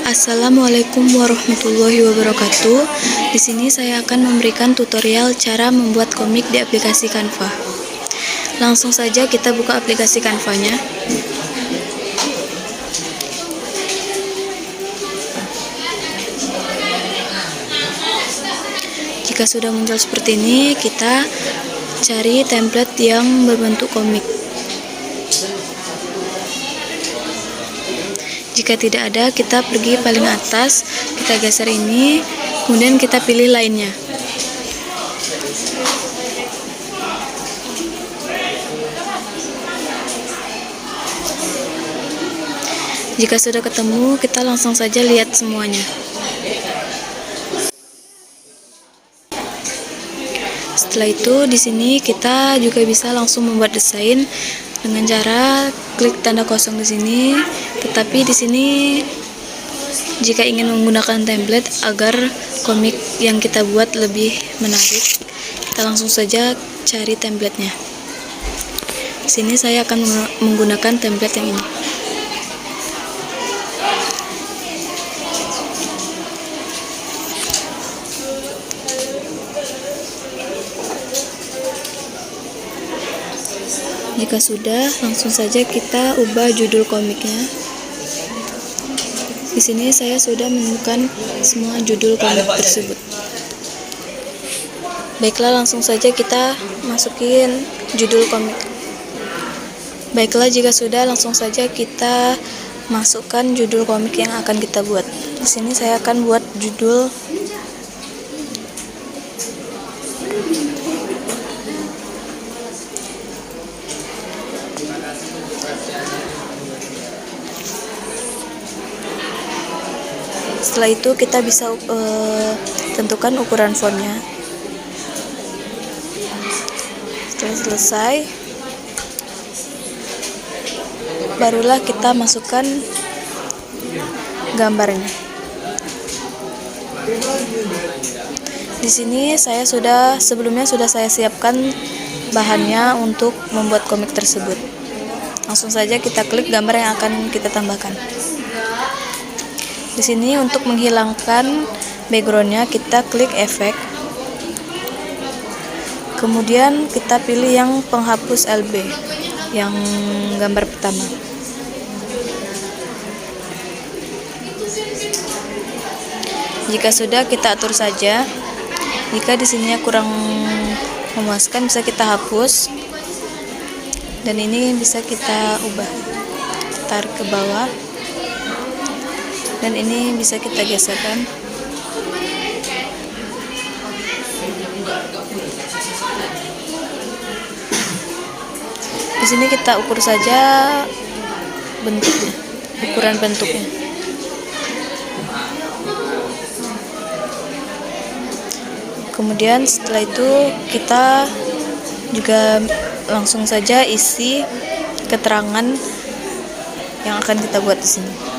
Assalamualaikum warahmatullahi wabarakatuh. Di sini saya akan memberikan tutorial cara membuat komik di aplikasi Canva. Langsung saja kita buka aplikasi Canva-nya. Jika sudah muncul seperti ini, kita cari template yang berbentuk komik. Jika tidak ada, kita pergi paling atas, kita geser ini, kemudian kita pilih lainnya. Jika sudah ketemu, kita langsung saja lihat semuanya. Setelah itu, di sini kita juga bisa langsung membuat desain dengan cara klik tanda kosong di sini. Tetapi di sini jika ingin menggunakan template agar komik yang kita buat lebih menarik, kita langsung saja cari templatenya. Di sini saya akan menggunakan template yang ini. Jika sudah, langsung saja kita ubah judul komiknya. Di sini saya sudah menemukan semua judul komik tersebut. Baiklah, langsung saja kita masukin judul komik. Baiklah, jika sudah, langsung saja kita masukkan judul komik yang akan kita buat. Di sini saya akan buat judul Setelah itu kita bisa tentukan ukuran fontnya. Setelah selesai, barulah kita masukkan gambarnya. Di sini sebelumnya sudah saya siapkan bahannya untuk membuat komik tersebut. Langsung saja kita klik gambar yang akan kita tambahkan. Di sini untuk menghilangkan backgroundnya kita klik efek, kemudian kita pilih yang penghapus LB, yang gambar pertama. Jika sudah, kita atur saja. Jika di sininya kurang memuaskan, bisa kita hapus, dan ini bisa kita ubah, tarik ke bawah. Dan ini bisa kita geserkan. Di sini kita ukur saja bentuknya, ukuran bentuknya. Kemudian setelah itu kita juga langsung saja isi keterangan yang akan kita buat di sini.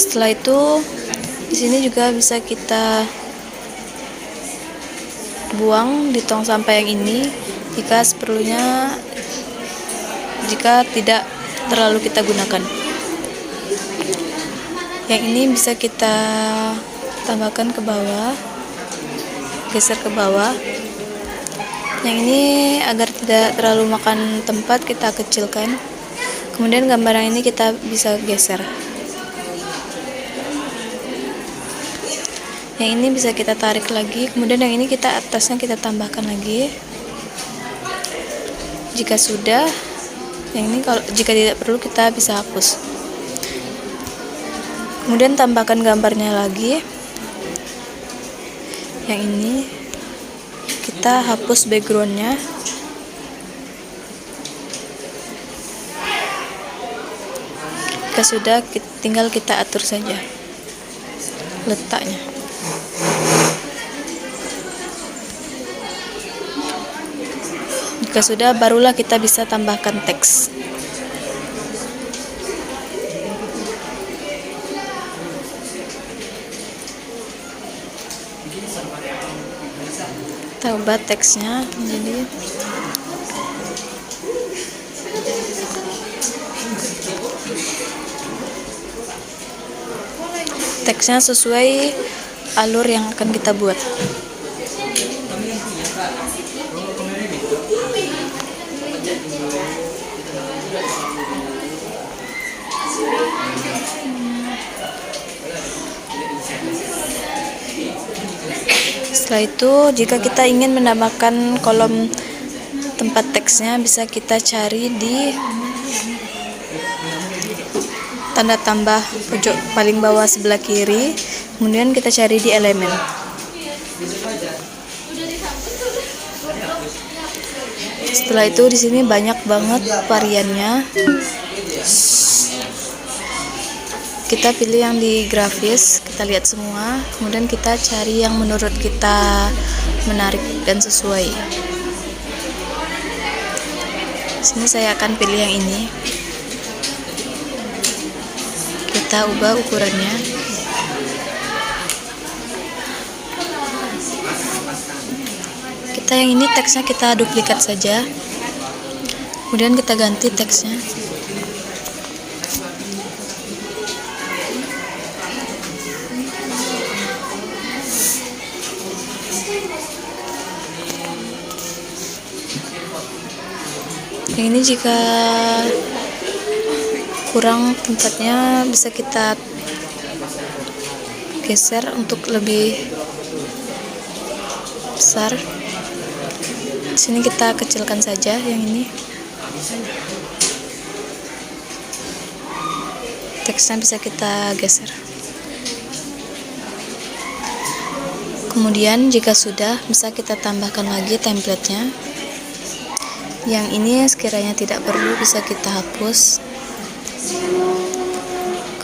Setelah itu, di sini juga bisa kita buang di tong sampah yang ini jika seperlunya, jika tidak terlalu kita gunakan. Yang ini bisa kita tambahkan ke bawah, geser ke bawah. Yang ini agar tidak terlalu makan tempat, kita kecilkan. Kemudian gambar yang ini kita bisa geser. Yang ini bisa kita tarik lagi, kemudian yang ini kita atasnya kita tambahkan lagi. Jika sudah, yang ini jika tidak perlu kita bisa hapus. Kemudian tambahkan gambarnya lagi. Yang ini kita hapus backgroundnya. Jika sudah, tinggal kita atur saja letaknya. Jika sudah, barulah kita bisa tambahkan teks. Kita ubah teksnya menjadi teksnya sesuai alur yang akan kita buat. Setelah itu, jika kita ingin menambahkan kolom tempat teksnya, bisa kita cari di tanda tambah pojok paling bawah sebelah kiri, kemudian kita cari di elemen. Setelah itu di sini banyak banget variannya. Kita pilih yang di grafis, kita lihat semua, kemudian kita cari yang menurut kita menarik dan sesuai. Sini saya akan pilih yang ini. Kita ubah ukurannya. Kita yang ini teksnya kita duplikat saja. Kemudian kita ganti teksnya. Yang ini jika kurang tempatnya bisa kita geser untuk lebih besar. Di sini kita kecilkan saja yang ini. Teksnya bisa kita geser. Kemudian jika sudah, bisa kita tambahkan lagi template-nya. Yang ini sekiranya tidak perlu bisa kita hapus.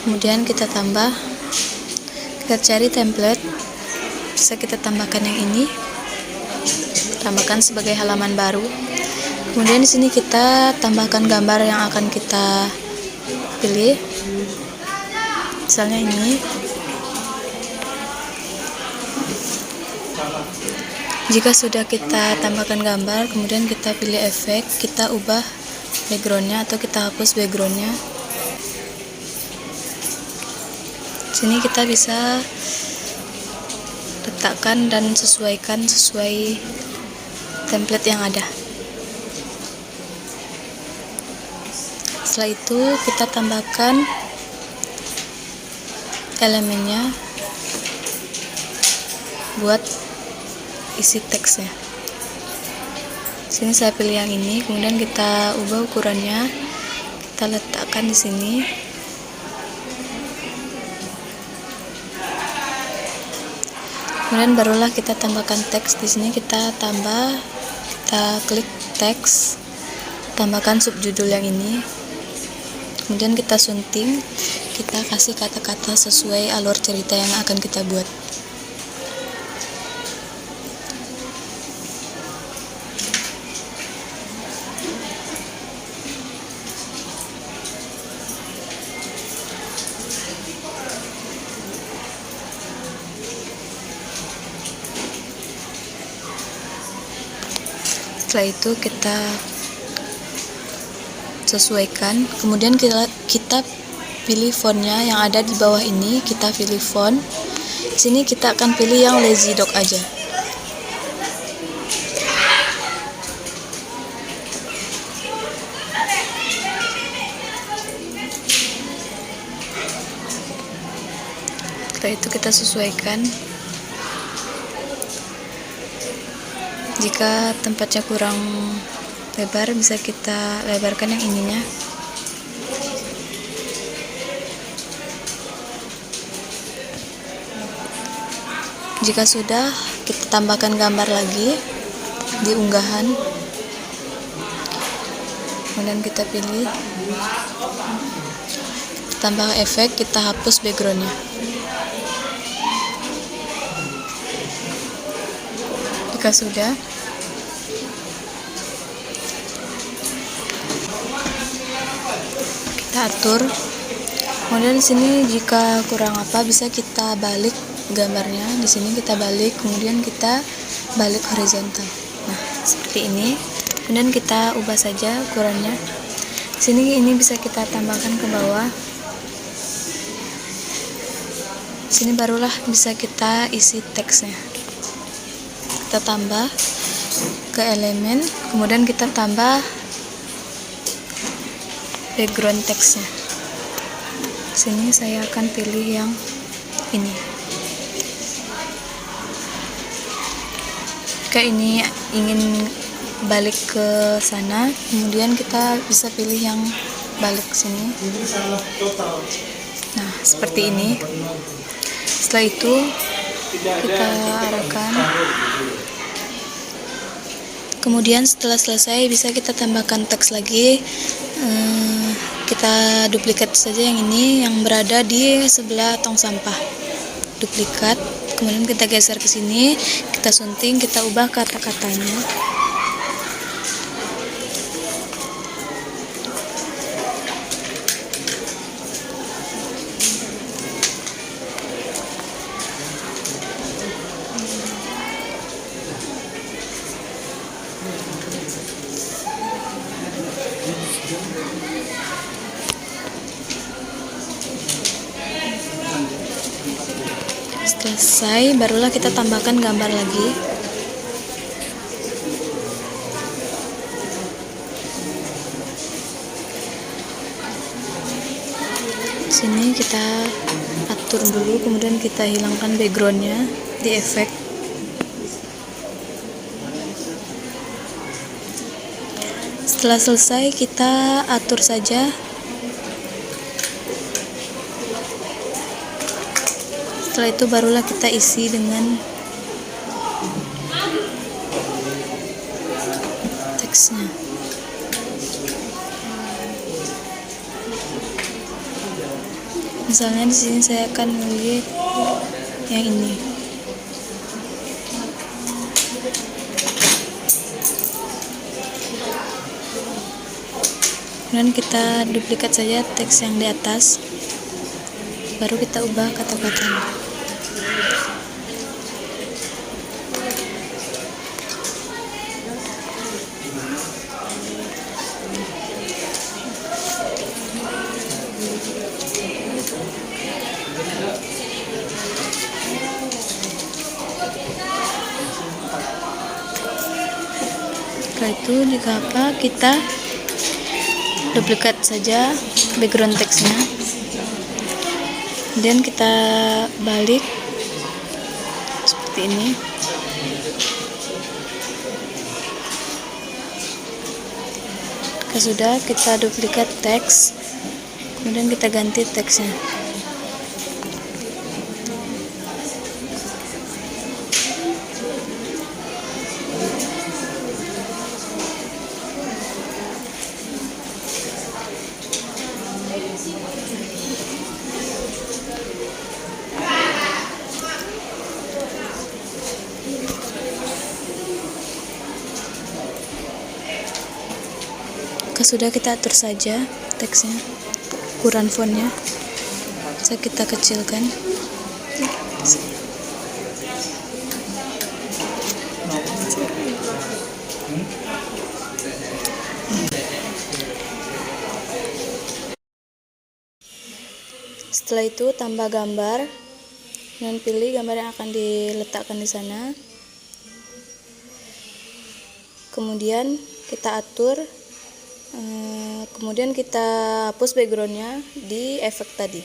Kemudian kita tambah, kita cari template, bisa kita tambahkan yang ini, tambahkan sebagai halaman baru. Kemudian di sini kita tambahkan gambar yang akan kita pilih, misalnya ini. Jika sudah kita tambahkan gambar, kemudian kita pilih efek, kita ubah backgroundnya atau kita hapus backgroundnya. Sini kita bisa letakkan dan sesuaikan sesuai template yang ada. Setelah itu kita tambahkan elemennya buat isi teksnya. Sini saya pilih yang ini, kemudian kita ubah ukurannya, kita letakkan di sini. Kemudian barulah kita tambahkan teks. Di sini kita tambah, kita klik teks, tambahkan subjudul yang ini. Kemudian kita sunting, kita kasih kata-kata sesuai alur cerita yang akan kita buat. Setelah itu kita sesuaikan, kemudian kita pilih fontnya yang ada di bawah ini, kita pilih font. Di sini kita akan pilih yang lazy dog aja. Setelah itu kita sesuaikan. Jika tempatnya kurang lebar, bisa kita lebarkan yang ininya. Jika sudah, kita tambahkan gambar lagi di unggahan. Kemudian kita pilih, tambah efek, kita hapus backgroundnya. Jika sudah, kita atur. Kemudian di sini jika kurang apa bisa kita balik gambarnya. Di sini kita balik, kemudian kita balik horizontal. Nah, seperti ini. Kemudian kita ubah saja ukurannya. Di sini ini bisa kita tambahkan ke bawah. Di sini barulah bisa kita isi teksnya. Kita tambah ke elemen, kemudian kita tambah background teksnya. Sini saya akan pilih yang ini. Jika ini ingin balik ke sana, kemudian kita bisa pilih yang balik sini. Nah, seperti ini. Setelah itu kita arahkan. Kemudian setelah selesai bisa kita tambahkan teks lagi. Kita duplikat saja yang ini yang berada di sebelah tong sampah. Duplikat, kemudian kita geser ke sini, kita sunting, kita ubah kata-katanya. Selesai, barulah kita tambahkan gambar lagi. Sini kita atur dulu, kemudian kita hilangkan backgroundnya di efek. Setelah selesai kita atur saja. Setelah itu barulah kita isi dengan teksnya. Misalnya di sini saya akan melihat yang ini. Kemudian kita duplikat saja teks yang di atas. Baru kita ubah kata-katanya. Setelah itu jika apa, kita duplikat saja background teksnya, kemudian kita balik seperti ini. Jika sudah, kita duplikat teks, kemudian kita ganti teksnya. Sudah, kita atur saja teksnya, ukuran fontnya bisa kita kecilkan. Setelah itu tambah gambar dan pilih gambar yang akan diletakkan di sana. Kemudian kita atur. Kemudian kita hapus backgroundnya di efek tadi.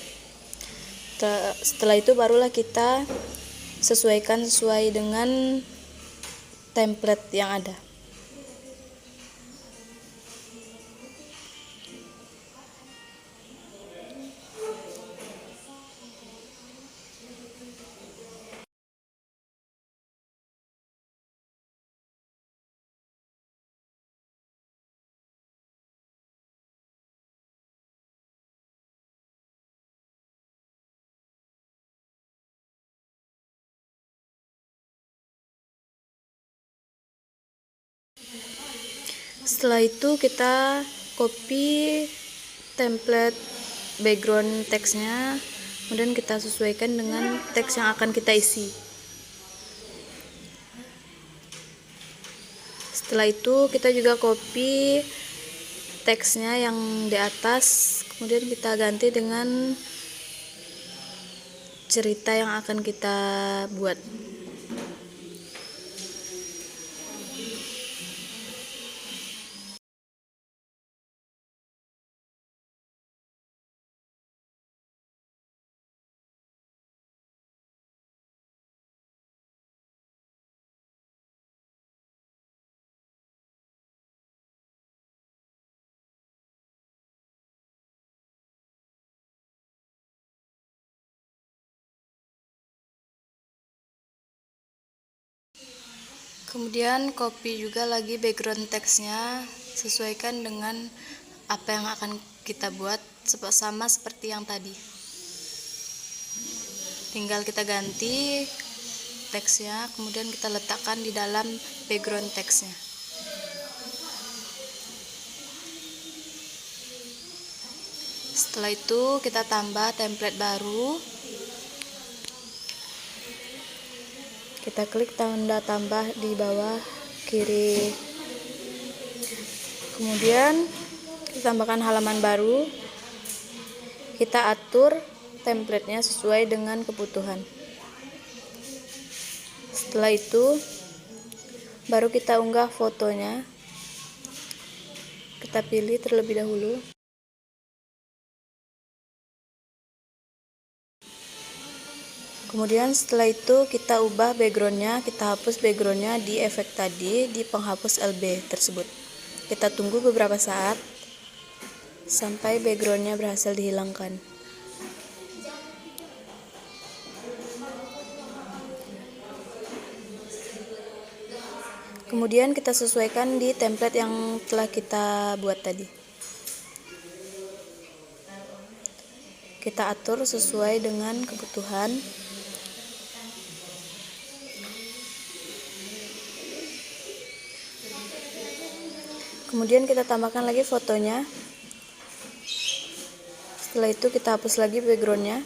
Setelah itu barulah kita sesuaikan sesuai dengan template yang ada. Setelah itu kita copy template background teksnya, Kemudian kita sesuaikan dengan teks yang akan kita isi. Setelah itu kita juga copy teksnya yang di atas, kemudian kita ganti dengan cerita yang akan kita buat. Kemudian copy juga lagi background teksnya, sesuaikan dengan apa yang akan kita buat, sama seperti yang tadi. Tinggal kita ganti teksnya, kemudian kita letakkan di dalam background teksnya. Setelah itu kita tambah template baru. Kita klik tanda tambah di bawah kiri. Kemudian kita tambahkan halaman baru. Kita atur templatenya sesuai dengan kebutuhan. Setelah itu baru kita unggah fotonya. Kita pilih terlebih dahulu. Kemudian setelah itu kita ubah backgroundnya, kita hapus backgroundnya di efek tadi, di penghapus LB tersebut. Kita tunggu beberapa saat sampai backgroundnya berhasil dihilangkan. Kemudian kita sesuaikan di template yang telah kita buat tadi. Kita atur sesuai dengan kebutuhan. Kemudian kita tambahkan lagi fotonya. Setelah itu kita hapus lagi backgroundnya.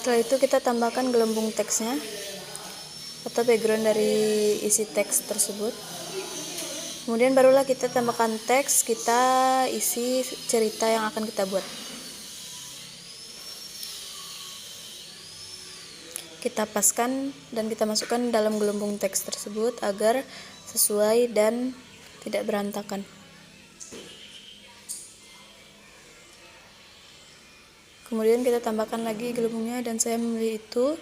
Setelah itu kita tambahkan gelembung teksnya atau background dari isi teks tersebut. Kemudian barulah kita tambahkan teks, kita isi cerita yang akan kita buat. Kita paskan dan kita masukkan dalam gelembung teks tersebut agar sesuai dan tidak berantakan. Kemudian kita tambahkan lagi gelembungnya dan saya memilih itu.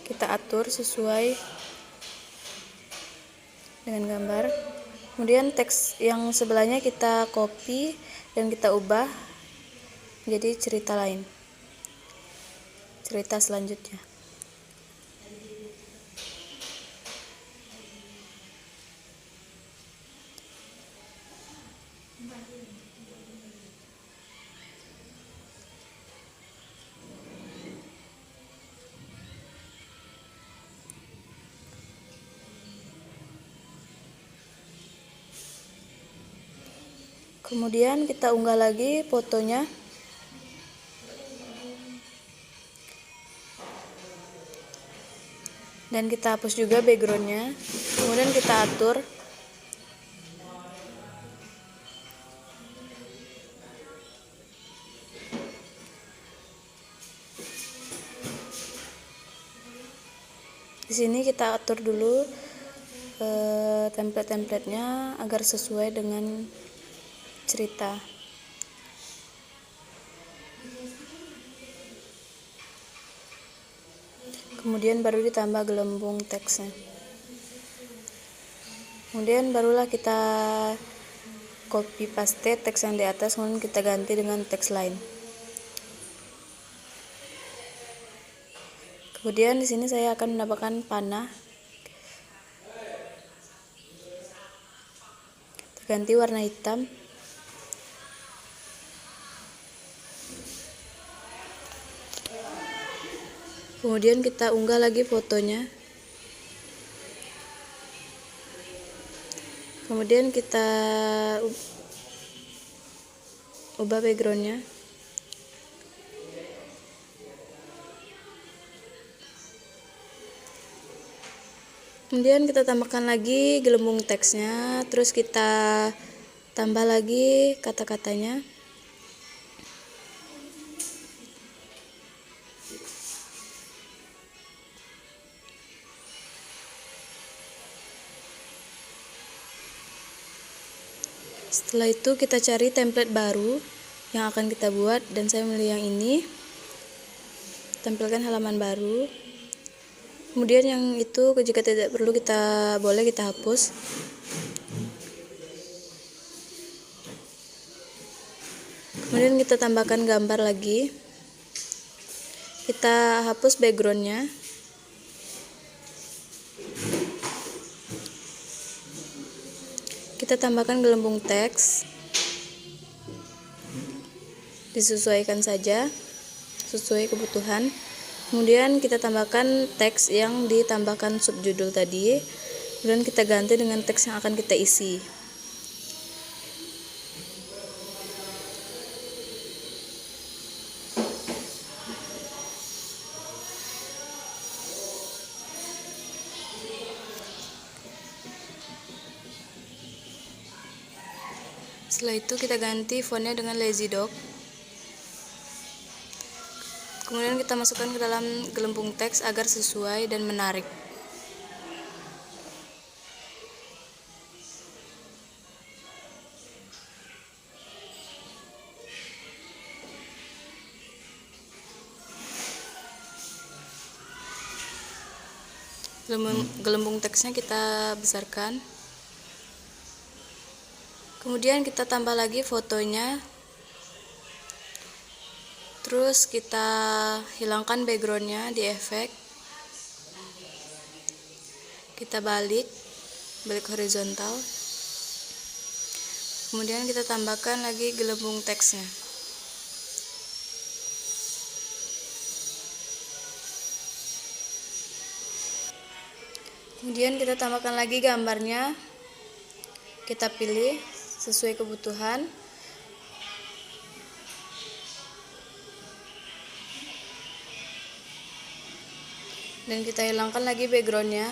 Kita atur sesuai dengan gambar. Kemudian teks yang sebelahnya kita copy dan kita ubah menjadi cerita lain, cerita selanjutnya. Kemudian kita unggah lagi fotonya. Dan kita hapus juga backgroundnya. Kemudian kita atur. Di sini kita atur dulu template-templatenya agar sesuai dengan cerita. Kemudian baru ditambah gelembung teksnya. Kemudian barulah kita copy paste teks yang di atas, kemudian kita ganti dengan teks lain. Kemudian di sini saya akan menambahkan panah. Ganti warna hitam. Kemudian kita unggah lagi fotonya. Kemudian kita ubah backgroundnya. Kemudian kita tambahkan lagi gelembung teksnya, terus kita tambah lagi kata-katanya. Setelah itu kita cari template baru yang akan kita buat, dan saya memilih yang ini. Tampilkan halaman baru. Kemudian yang itu jika tidak perlu boleh kita hapus. Kemudian kita tambahkan gambar lagi. Kita hapus backgroundnya. Kita tambahkan gelembung teks. Disesuaikan saja sesuai kebutuhan. Kemudian kita tambahkan teks yang ditambahkan subjudul tadi. Kemudian kita ganti dengan teks yang akan kita isi. Setelah itu kita ganti fontnya dengan Lazy Dog. Kemudian kita masukkan ke dalam gelembung teks agar sesuai dan menarik. Gelembung teksnya kita besarkan. Kemudian kita tambah lagi fotonya. Terus kita hilangkan backgroundnya di efek. Kita balik horizontal. Kemudian kita tambahkan lagi gelembung teksnya. Kemudian kita tambahkan lagi gambarnya. Kita pilih sesuai kebutuhan. Dan kita hilangkan lagi backgroundnya.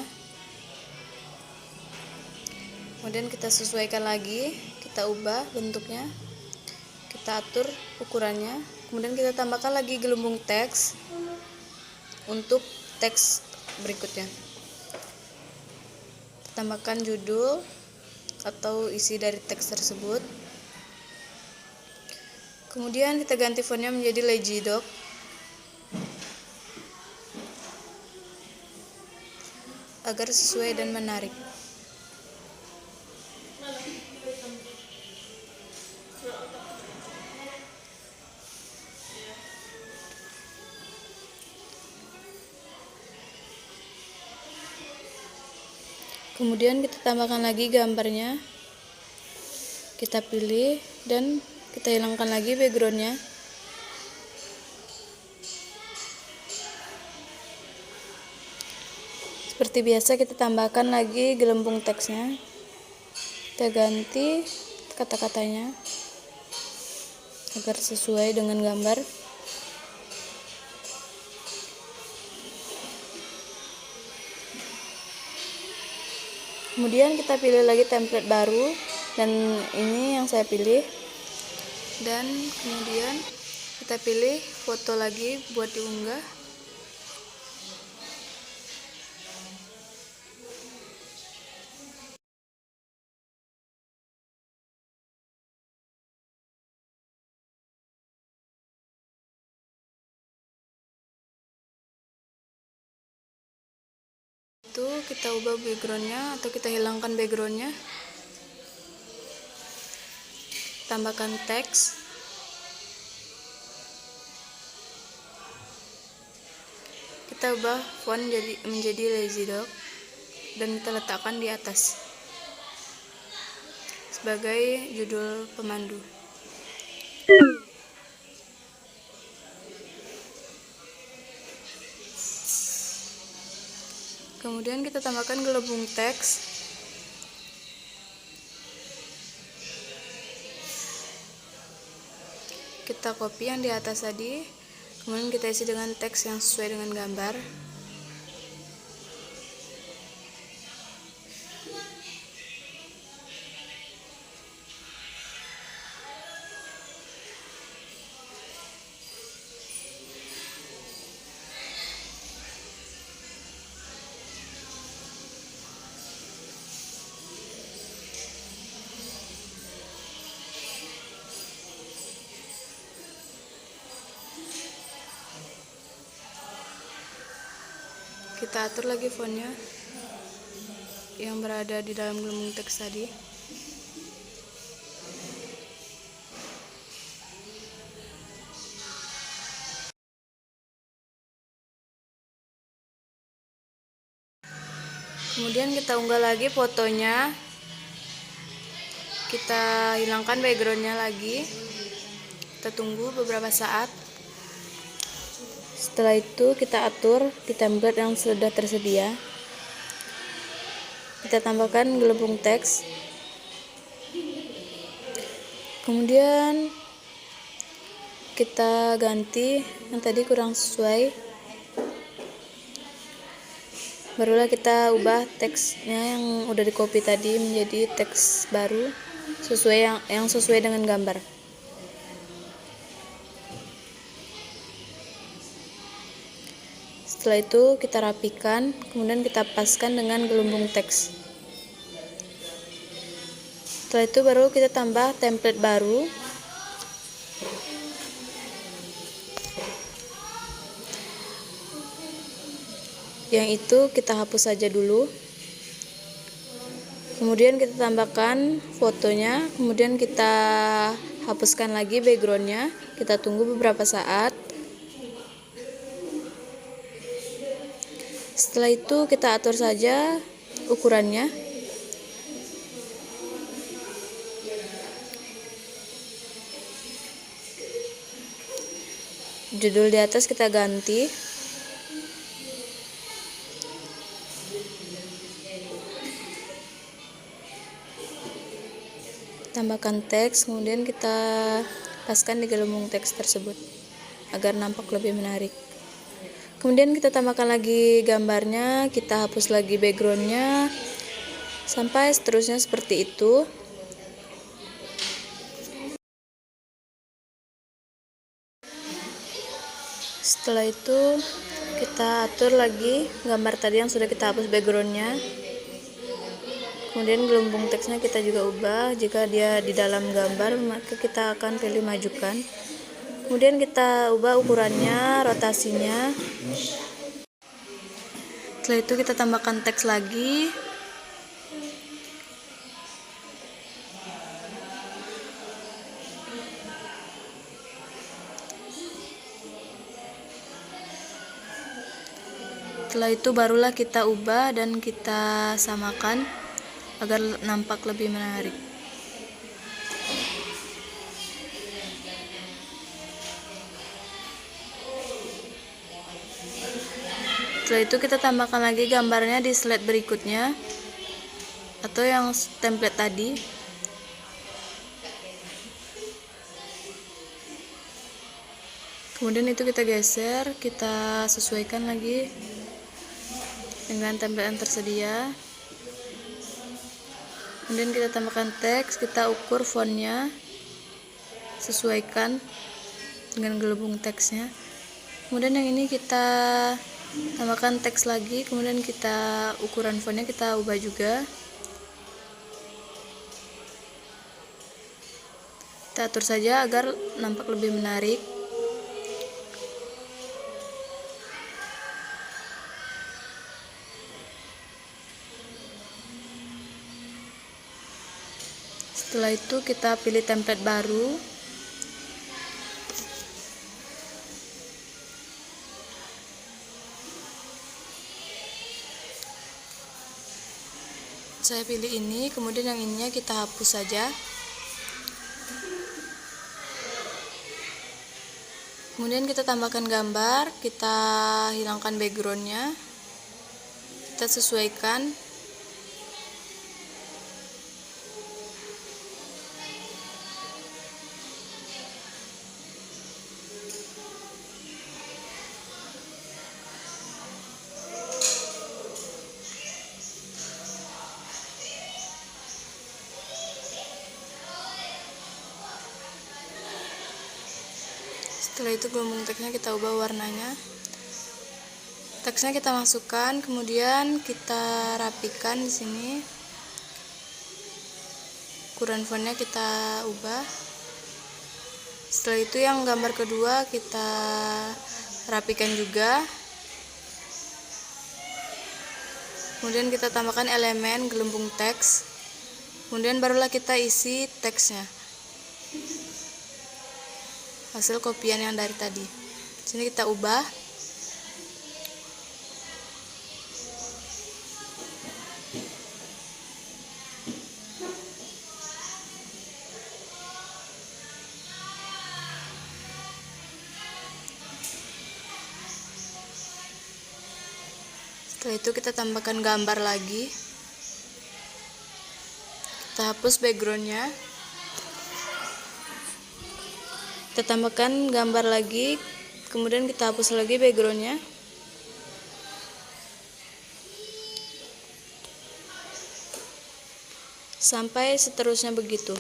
Kemudian kita sesuaikan lagi, kita ubah bentuknya, kita atur ukurannya. Kemudian kita tambahkan lagi gelembung teks untuk teks berikutnya. Tambahkan judul atau isi dari teks tersebut. Kemudian kita ganti fontnya menjadi Lazy Dog. Agar sesuai dan menarik. Kemudian kita tambahkan lagi gambarnya. Kita pilih dan kita hilangkan lagi backgroundnya. Seperti biasa kita tambahkan lagi gelembung teksnya. Kita ganti kata-katanya agar sesuai dengan gambar. Kemudian kita pilih lagi template baru, dan ini yang saya pilih. Dan kemudian kita pilih foto lagi buat diunggah. Itu kita ubah backgroundnya atau kita hilangkan backgroundnya. Tambahkan teks. Kita ubah font menjadi Lazy Dog dan kita letakkan di atas sebagai judul pemandu. Kemudian kita tambahkan gelembung teks. Kita copy yang di atas tadi, kemudian kita isi dengan teks yang sesuai dengan gambar. Kita atur lagi fontnya yang berada di dalam gelembung teks tadi. Kemudian kita unggah lagi fotonya. Kita hilangkan backgroundnya lagi. Kita tunggu beberapa saat. Setelah itu kita atur di template yang sudah tersedia. Kita tambahkan gelembung teks. Kemudian kita ganti yang tadi kurang sesuai. Barulah kita ubah teksnya yang udah di copy tadi menjadi teks baru sesuai yang sesuai dengan gambar. Setelah itu kita rapikan, kemudian kita paskan dengan gelembung teks. Setelah itu baru kita tambah template baru. Yang itu kita hapus saja dulu. Kemudian kita tambahkan fotonya, kemudian kita hapuskan lagi backgroundnya. Kita tunggu beberapa saat. Setelah itu kita atur saja ukurannya. Judul di atas kita ganti. Tambahkan teks, kemudian kita paskan di gelembung teks tersebut agar nampak lebih menarik. Kemudian kita tambahkan lagi gambarnya, kita hapus lagi backgroundnya, sampai seterusnya seperti itu. Setelah itu kita atur lagi gambar tadi yang sudah kita hapus backgroundnya. Kemudian gelembung teksnya kita juga ubah. Jika dia di dalam gambar, maka kita akan pilih majukan. Kemudian kita ubah ukurannya, rotasinya. Setelah itu kita tambahkan teks lagi. Setelah itu barulah kita ubah dan kita samakan agar nampak lebih menarik. Setelah itu kita tambahkan lagi gambarnya di slide berikutnya atau yang template tadi. Kemudian itu kita geser, kita sesuaikan lagi dengan template yang tersedia. Kemudian kita tambahkan teks, kita ukur fontnya, sesuaikan dengan gelembung teksnya. Kemudian yang ini kita tambahkan teks lagi, kemudian kita ukuran fontnya kita ubah juga. Kita atur saja agar nampak lebih menarik. Setelah itu kita pilih template baru. Saya pilih ini, kemudian yang ininya kita hapus saja. Kemudian kita tambahkan gambar, kita hilangkan backgroundnya. kita sesuaikan. Setelah itu gelombang teksnya kita ubah warnanya. Teksnya kita masukkan, kemudian kita rapikan di sini. Ukuran fontnya kita ubah. Setelah itu yang gambar kedua kita rapikan juga. Kemudian kita tambahkan elemen gelembung teks. Kemudian barulah kita isi teksnya. Hasil kopian yang dari tadi. Sini kita ubah. Setelah itu kita tambahkan gambar lagi. Kita hapus backgroundnya. Kita tambahkan gambar lagi, kemudian kita hapus lagi backgroundnya. Sampai seterusnya begitu.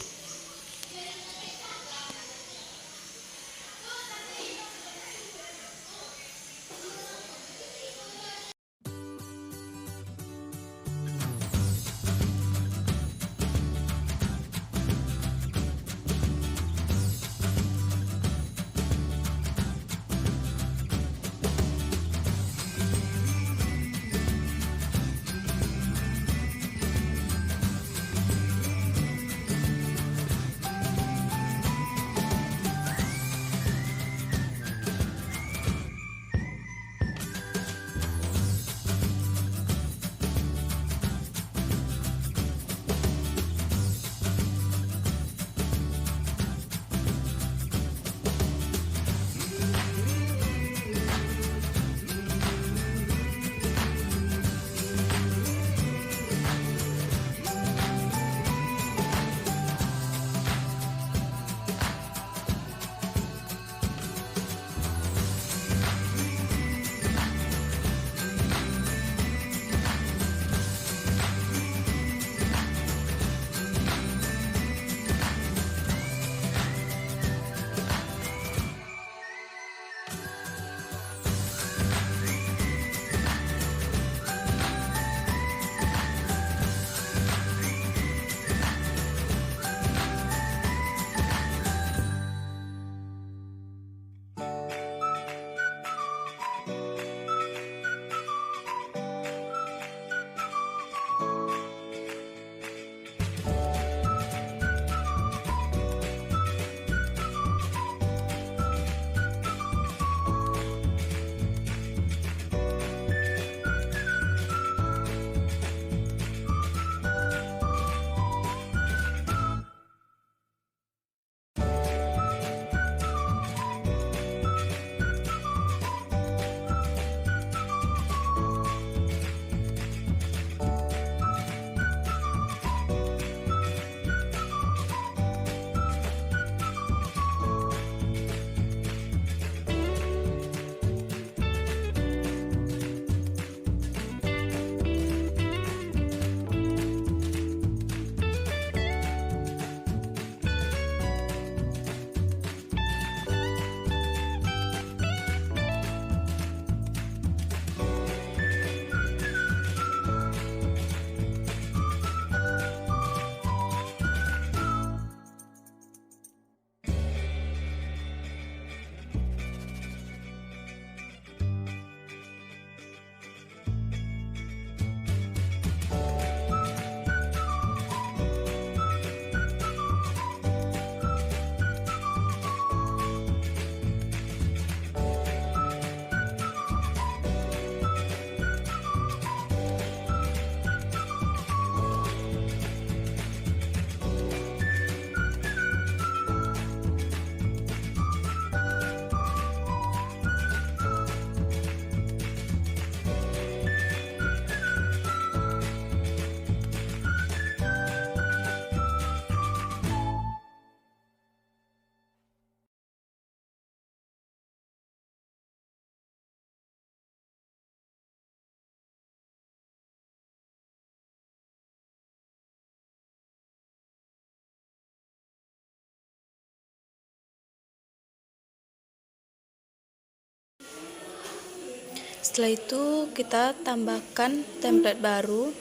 Setelah itu kita tambahkan template baru.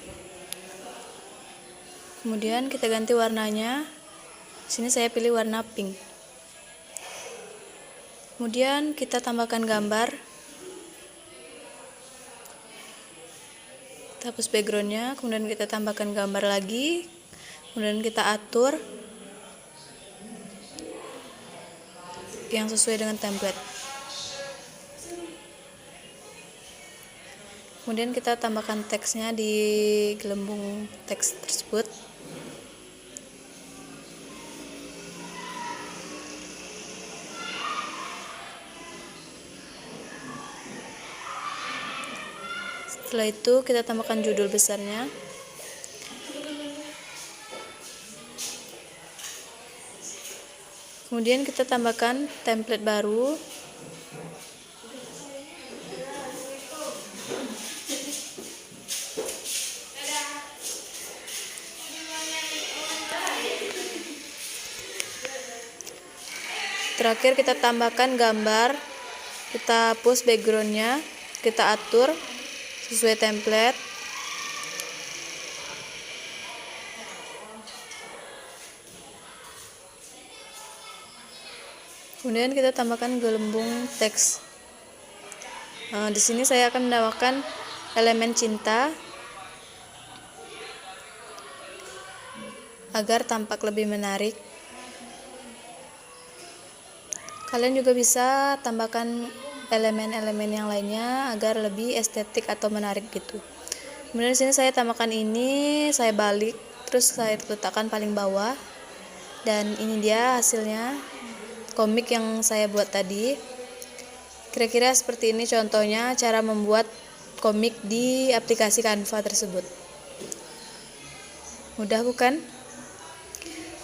Kemudian kita ganti warnanya. Sini saya pilih warna pink. Kemudian kita tambahkan gambar. Kita hapus backgroundnya, kemudian kita tambahkan gambar lagi. Kemudian kita atur yang sesuai dengan template. Kemudian kita tambahkan teksnya di gelembung teks tersebut. Setelah itu kita tambahkan judul besarnya. Kemudian kita tambahkan template baru. Terakhir kita tambahkan gambar, kita hapus backgroundnya, kita atur sesuai template. Kemudian kita tambahkan gelembung teks. Di sini saya akan menambahkan elemen cinta agar tampak lebih menarik. Kalian juga bisa tambahkan elemen-elemen yang lainnya agar lebih estetik atau menarik gitu. Kemudian di sini saya tambahkan ini, saya balik, terus saya letakkan paling bawah. Dan ini dia hasilnya komik yang saya buat tadi. Kira-kira seperti ini contohnya cara membuat komik di aplikasi Canva tersebut. Mudah bukan?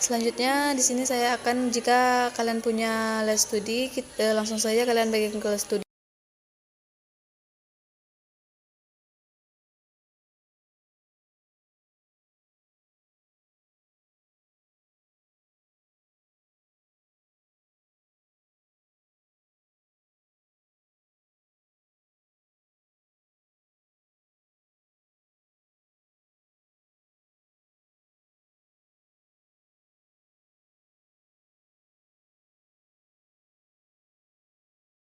Selanjutnya di sini saya akan, jika kalian punya les studi, langsung saja kalian bagikan ke les studi.